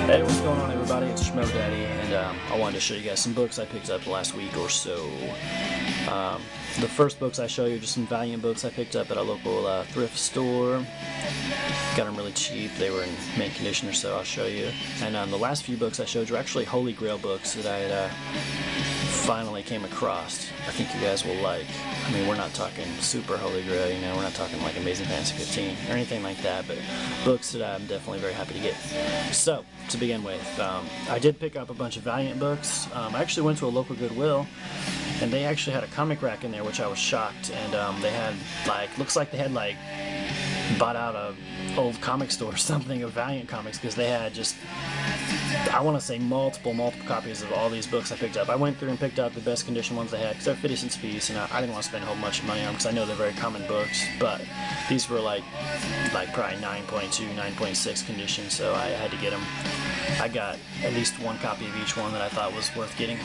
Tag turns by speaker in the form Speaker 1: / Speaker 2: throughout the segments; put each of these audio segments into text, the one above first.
Speaker 1: Hey, what's going on, everybody? It's Schmo Daddy, and I wanted to show you guys some books I picked up the last week or so. The first books I show you are just some Valiant books I picked up at a local thrift store. Got them really cheap. They were in mint condition or so. I'll show you. And the last few books I showed you are actually Holy Grail books that I finally came across. I think you guys will like. I mean, we're not talking super Holy Grail, you know, we're not talking like Amazing Fantasy 15 or anything like that, but books that I'm definitely very happy to get. So, to begin with, I did pick up a bunch of Valiant books. I actually went to a local Goodwill, and they actually had a comic rack in there, which I was shocked, and they had, like, looks like they had, like, bought out a old comic store or something of Valiant Comics, because they had just, I want to say multiple copies of all these books I picked up. I went through and picked out the best condition ones they had, because they're 50 cents a piece, and I didn't want to spend a whole bunch of money on them, because I know they're very common books, but these were like probably 9.2, 9.6 condition, so I had to get them. I got at least one copy of each one that I thought was worth getting.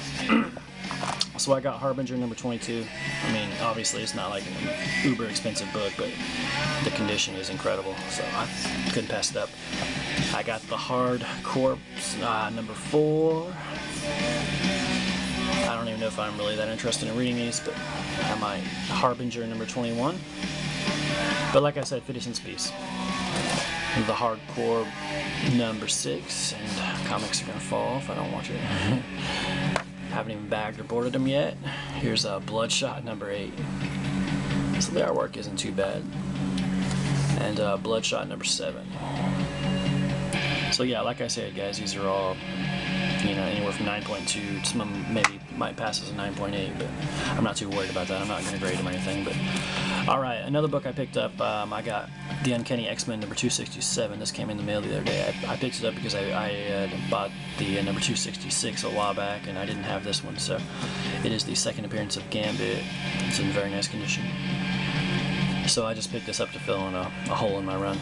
Speaker 1: So I got Harbinger number 22. I mean, obviously it's not like an uber expensive book, but the condition is incredible, so I couldn't pass it up. I got the Hard Corpse number 4. I don't even know if I'm really that interested in reading these, but I might. Harbinger number 21. But like I said, 50 cents a piece. The Hardcore number 6, and comics are gonna fall if I don't watch it. Haven't even bagged or boarded them yet. Here's Bloodshot number 8. So the artwork isn't too bad. And Bloodshot number 7. So yeah, like I said, guys, these are all, you know, anywhere from 9.2. Some of them maybe might pass as a 9.8, but I'm not too worried about that. I'm not going to grade them or anything. But all right, another book I picked up. I got The Uncanny X-Men number 267. This came in the mail the other day. I picked it up because I bought the number 266 a while back, and I didn't have this one. So it is the second appearance of Gambit. It's in very nice condition. So I just picked this up to fill in a hole in my run.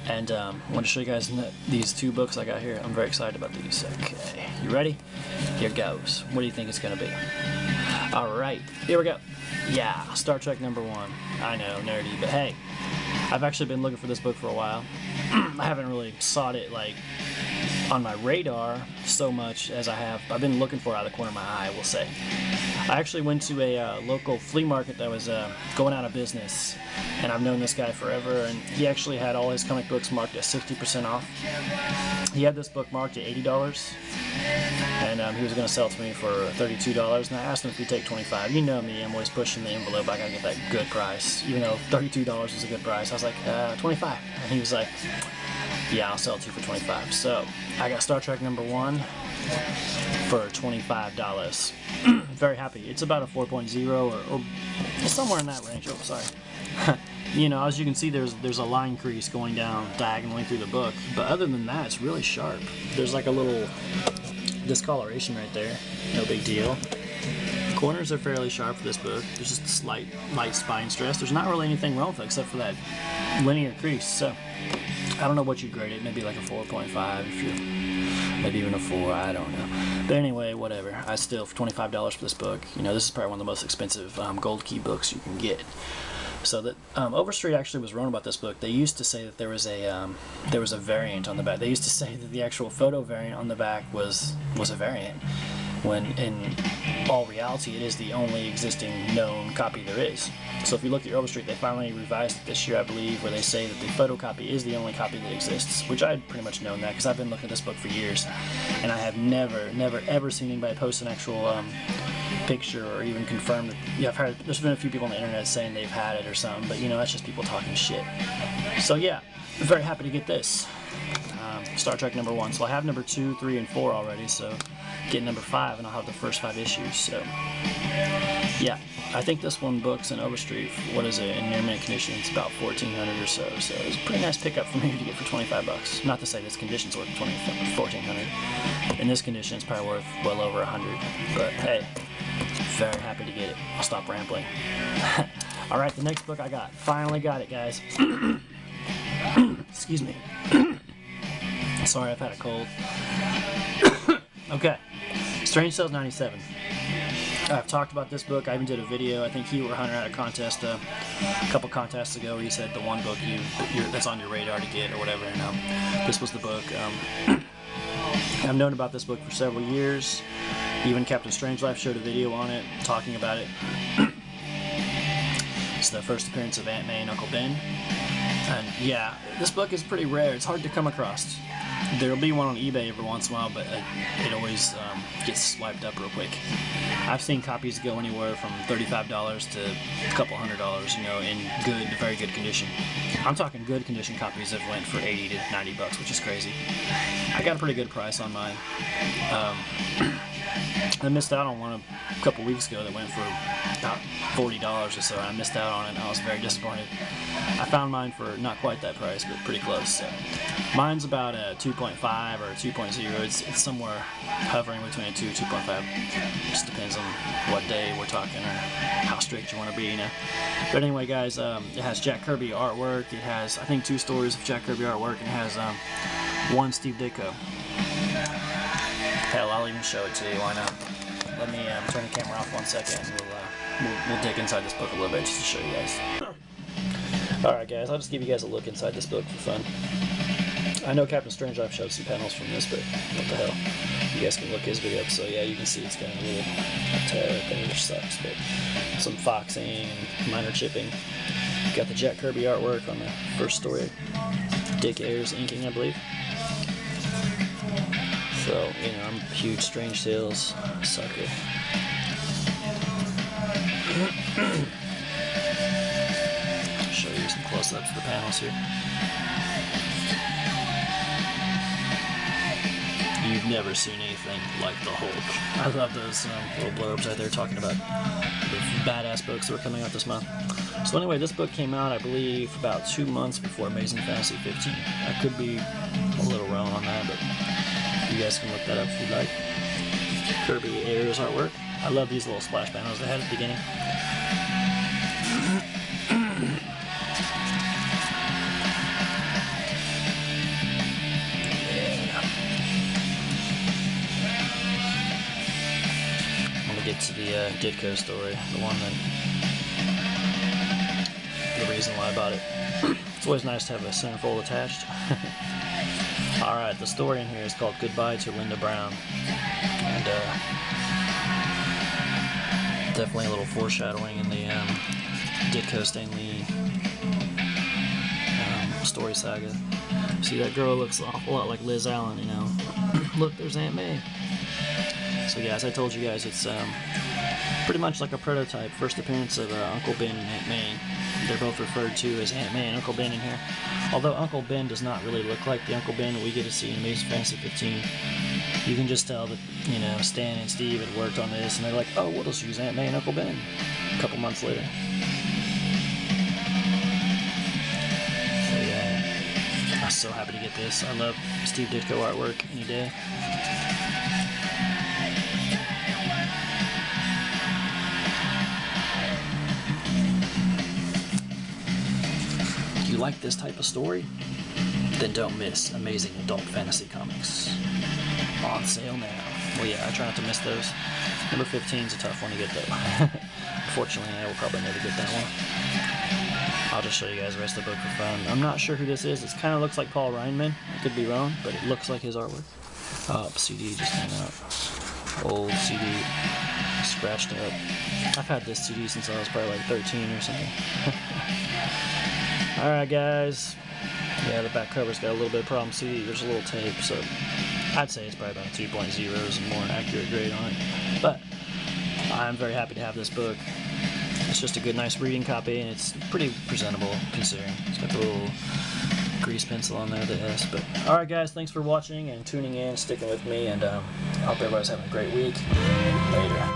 Speaker 1: And I want to show you guys these two books I got here. I'm very excited about these. Okay, you ready? Here goes. What do you think it's going to be? Alright, here we go. Yeah, Star Trek number 1. I know, nerdy, but hey, I've actually been looking for this book for a while. I haven't really sought it, like, on my radar so much as I have. I've been looking for it out of the corner of my eye, I will say. I actually went to a local flea market that was going out of business, and I've known this guy forever, and he actually had all his comic books marked at 60% off. He had this book marked at $80, and he was going to sell it to me for $32, and I asked him if he'd take $25. You know me, I'm always pushing the envelope. I gotta get that good price, even though $32 was a good price. I was like, $25, and he was like, yeah, I'll sell it to you for $25. So I got Star Trek number 1 for $25. Very happy. It's about a 4.0 or somewhere in that range. Oh, sorry. You know, as you can see, there's a line crease going down diagonally through the book, but other than that, it's really sharp. There's like a little discoloration right there. No big deal. The corners are fairly sharp for this book. There's just a slight light spine stress. There's not really anything wrong with it except for that linear crease. So I don't know what you grade it. Maybe like a 4.5 if you're, maybe even a 4. I don't know. But anyway, whatever. I still, for $25 for this book, you know, this is probably one of the most expensive gold key books you can get. So that Overstreet actually was wrong about this book. They used to say that there was a variant on the back. They used to say that the actual photo variant on the back was a variant, when in all reality it is the only existing known copy there is. So if you look at Overstreet, they finally revised it this year, I believe, where they say that the photocopy is the only copy that exists, which I had pretty much known that because I've been looking at this book for years, and I have never ever seen anybody post an actual picture or even confirm that. Yeah, I've heard there's been a few people on the internet saying they've had it or something, but you know, that's just people talking shit. So yeah, I'm very happy to get this Star Trek number 1. So I have number 2, 3, and 4 already, so get number 5 and I'll have the first 5 issues. So yeah, I think this one book's in Overstreet, what is it, in near mint condition, it's about $1,400 or so, so it's a pretty nice pickup for me to get for $25. Not to say this condition's worth $1,400. In this condition, it's probably worth well over $100, but hey, very happy to get it. I'll stop rambling. Alright, the next book I got. Finally got it, guys. Excuse me. Sorry, I've had a cold. Okay. Strange Tales 97. I've talked about this book. I even did a video. I think Hugh or Hunter had a contest a couple contests ago where he said the one book that's on your radar to get or whatever. And this was the book. I've known about this book for several years. Even Captain Strangelove showed a video on it, talking about it. It's the first appearance of Aunt May and Uncle Ben. And yeah, this book is pretty rare. It's hard to come across. There'll be one on eBay every once in a while, but it always gets swiped up real quick. I've seen copies go anywhere from $35 to a couple $100, you know, in good to very good condition. I'm talking good condition copies that went for 80 to 90 bucks, which is crazy. I got a pretty good price on mine. I missed out on one a couple weeks ago that went for about $40 or so. I missed out on it and I was very disappointed. I found mine for not quite that price, but pretty close. So mine's about a 2.5 or a 2.0. It's somewhere hovering between a 2 and 2.5. Just depends on what day we're talking or how strict you want to be, you know. But anyway, guys, it has Jack Kirby artwork. It has, I think, 2 stories of Jack Kirby artwork, and it has 1 Steve Ditko. Hell, I'll even show it to you. Why not? Let me turn the camera off 1 second, and we'll dig inside this book a little bit just to show you guys. Alright guys, I'll just give you guys a look inside this book for fun. I know Captain Strangelove showed some panels from this, but what the hell. You guys can look his video up, so yeah, you can see it's got a little tear right there, which sucks, but some foxing and minor chipping. Got the Jack Kirby artwork on the first story. Dick Ayers inking, I believe. So, you know, I'm a huge Strange Tales sucker. Show you some close-ups of the panels here. You've never seen anything like the Hulk. I love those little blurbs right there talking about the badass books that were coming out this month. So anyway, this book came out, I believe, about 2 months before Amazing Fantasy 15. I could be a little wrong on that, but you guys can look that up if you'd like. Kirby Ayers artwork. I love these little splash panels they had at the beginning. Get to the Ditko story, the one that, the reason why I bought it. It's always nice to have a centerfold attached. Alright, the story in here is called Goodbye to Linda Brown. And definitely a little foreshadowing in the Ditko Stan Lee story saga. See, that girl looks an awful lot like Liz Allen, you know. Look, there's Aunt May. So yeah, as I told you guys, it's pretty much like a prototype. First appearance of Uncle Ben and Aunt May. They're both referred to as Aunt May and Uncle Ben in here. Although Uncle Ben does not really look like the Uncle Ben that we get to see in Amazing Fantasy 15. You can just tell that, you know, Stan and Steve had worked on this, and they're like, oh, we'll just use Aunt May and Uncle Ben a couple months later. So yeah, I'm so happy to get this. I love Steve Ditko artwork any day. If you like this type of story, then don't miss Amazing Adult Fantasy Comics. On sale now. Well, yeah, I try not to miss those. Number 15 is a tough one to get, though. Unfortunately, I will probably never get that one. I'll just show you guys the rest of the book for fun. I'm not sure who this is. It kind of looks like Paul Reinman. I could be wrong, but it looks like his artwork. Oh, CD just came out. Old CD. Scratched up. I've had this CD since I was probably like 13 or something. Alright, guys. Yeah, the back cover's got a little bit of problem. See, there's a little tape, so I'd say it's probably about 2.0s and more accurate grade on it. But I'm very happy to have this book. It's just a good, nice reading copy, and it's pretty presentable considering. It's got the little grease pencil on there, the S. But alright, guys, thanks for watching and tuning in, sticking with me, and I hope everybody's having a great week. Later.